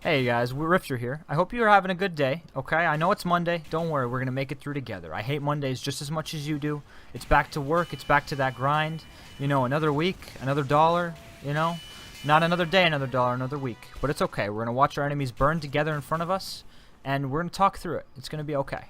Hey guys, Rifter here. I hope you're having a good day, okay? I know it's Monday. Don't worry, we're going to make it through together. I hate Mondays just as much as you do. It's back to work, it's back to that grind. You know, another week, another dollar, you know? Not another day, another dollar, another week. But it's okay. We're going to watch our enemies burn together in front of us, and we're going to talk through it. It's going to be okay.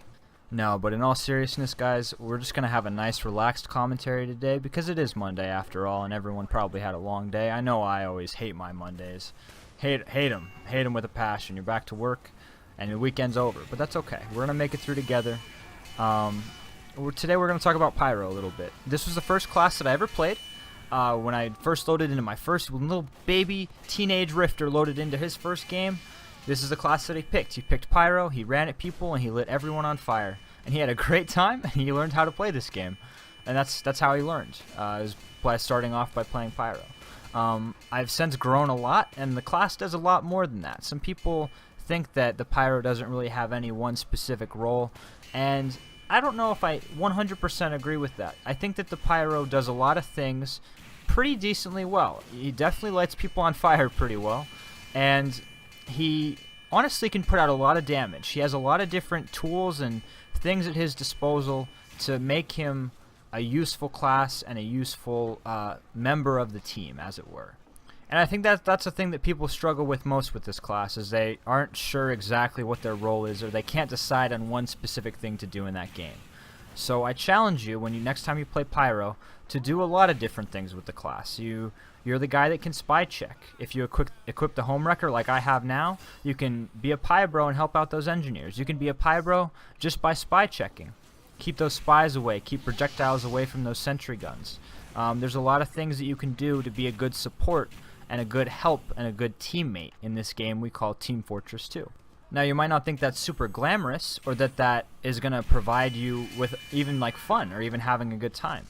No, but in all seriousness, guys, we're just going to have a nice, relaxed commentary today because it is Monday after all, and everyone probably had a long day. I know I always hate my Mondays. Hate them with a passion. You're back to work, and the weekend's over. But that's okay. We're gonna make it through together. Today we're gonna talk about Pyro a little bit. This was the first class that I ever played. When I first loaded into my first little baby teenage Rifter loaded into his first game, this is the class that he picked. He picked Pyro. He ran at people and he lit everyone on fire. And he had a great time. And he learned how to play this game, and that's how he learned. Is by starting off by playing Pyro. I've since grown a lot, and the class does a lot more than that. Some people think that the Pyro doesn't really have any one specific role, and I don't know if I 100% agree with that. I think that the Pyro does a lot of things pretty decently well. He definitely lights people on fire pretty well, and he honestly can put out a lot of damage. He has a lot of different tools and things at his disposal to make him a useful class and a useful member of the team, as it were. And I think that's the thing that people struggle with most with this class, is they aren't sure exactly what their role is, or they can't decide on one specific thing to do in that game. So I challenge you, when next time you play Pyro, to do a lot of different things with the class. You're the guy that can spy check. If you equip the home wrecker like I have now, you can be a Pyro and help out those engineers. You can be a Pyro just by spy checking. Keep those spies away, keep projectiles away from those sentry guns. There's a lot of things that you can do to be a good support and a good help and a good teammate in this game we call Team Fortress 2. Now, you might not think that's super glamorous, or that is going to provide you with even like fun or even having a good time.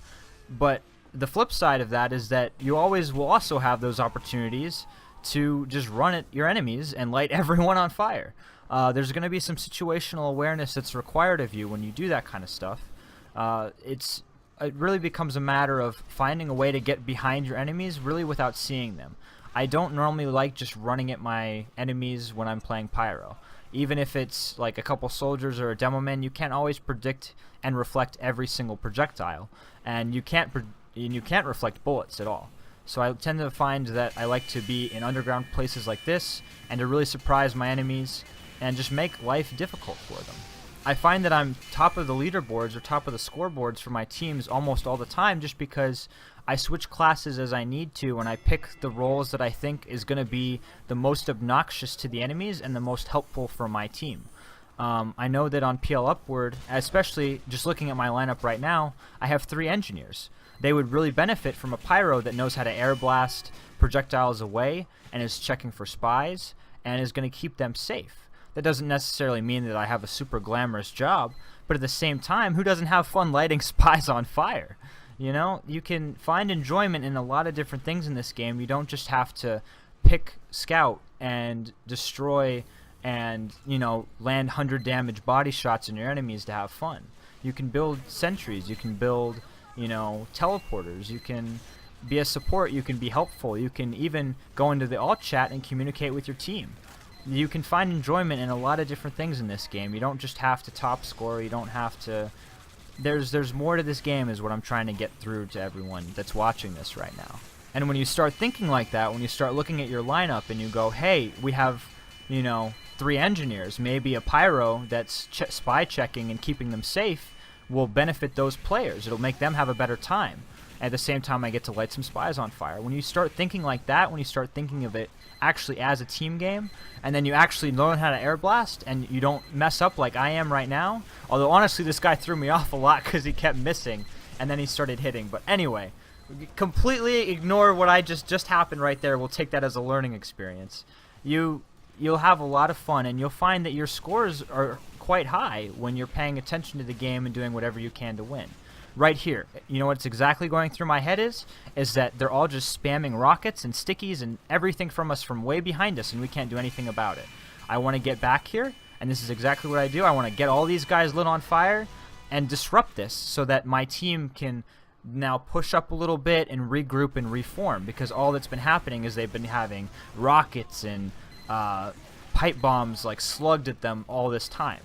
But the flip side of that is that you always will also have those opportunities to just run at your enemies and light everyone on fire. There's going to be some situational awareness that's required of you when you do that kind of stuff. It really becomes a matter of finding a way to get behind your enemies really without seeing them. I don't normally like just running at my enemies when I'm playing Pyro. Even if it's like a couple soldiers or a demo man, you can't always predict and reflect every single projectile, and you can't reflect bullets at all. So I tend to find that I like to be in underground places like this and to really surprise my enemies and just make life difficult for them. I find that I'm top of the leaderboards or top of the scoreboards for my teams almost all the time, just because I switch classes as I need to, and I pick the roles that I think is going to be the most obnoxious to the enemies and the most helpful for my team. I know that on PL Upward, especially just looking at my lineup right now, I have 3 engineers. They would really benefit from a Pyro that knows how to air blast projectiles away and is checking for spies and is going to keep them safe. That doesn't necessarily mean that I have a super glamorous job, but at the same time, who doesn't have fun lighting spies on fire? You know, you can find enjoyment in a lot of different things in this game. You don't just have to pick scout and destroy and, you know, land 100 damage body shots in your enemies to have fun. You can build sentries, you can build, you know, teleporters, you can be a support, you can be helpful, you can even go into the alt chat and communicate with your team. You can find enjoyment in a lot of different things in this game. You don't just have to top score, you don't have to... There's more to this game, is what I'm trying to get through to everyone that's watching this right now. And when you start thinking like that, when you start looking at your lineup and you go, hey, we have, you know, 3 engineers, maybe a Pyro that's spy checking and keeping them safe will benefit those players. It'll make them have a better time. At the same time, I get to light some spies on fire. When you start thinking like that, when you start thinking of it actually as a team game, and then you actually learn how to air blast, and you don't mess up like I am right now, although honestly this guy threw me off a lot because he kept missing, and then he started hitting. But anyway, completely ignore what I just happened right there. We'll take that as a learning experience. You'll have a lot of fun, and you'll find that your scores are quite high when you're paying attention to the game and doing whatever you can to win. Right here, you know what's exactly going through my head is that they're all just spamming rockets and stickies and everything from us from way behind us, and we can't do anything about it. I want to get back here, and this is exactly what I do. I want to get all these guys lit on fire and disrupt this so that my team can now push up a little bit and regroup and reform, because all that's been happening is they've been having rockets and pipe bombs like slugged at them all this time.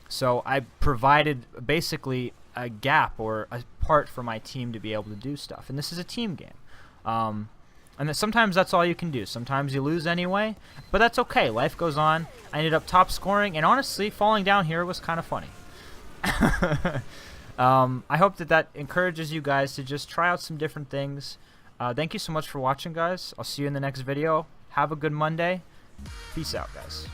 So I provided basically a gap or a part for my team to be able to do stuff. And this is a team game. And sometimes that's all you can do. Sometimes you lose anyway, but that's okay. Life goes on. I ended up top scoring, and honestly, falling down here was kind of funny. I hope that encourages you guys to just try out some different things. Thank you so much for watching, guys. I'll see you in the next video. Have a good Monday. Peace out, guys.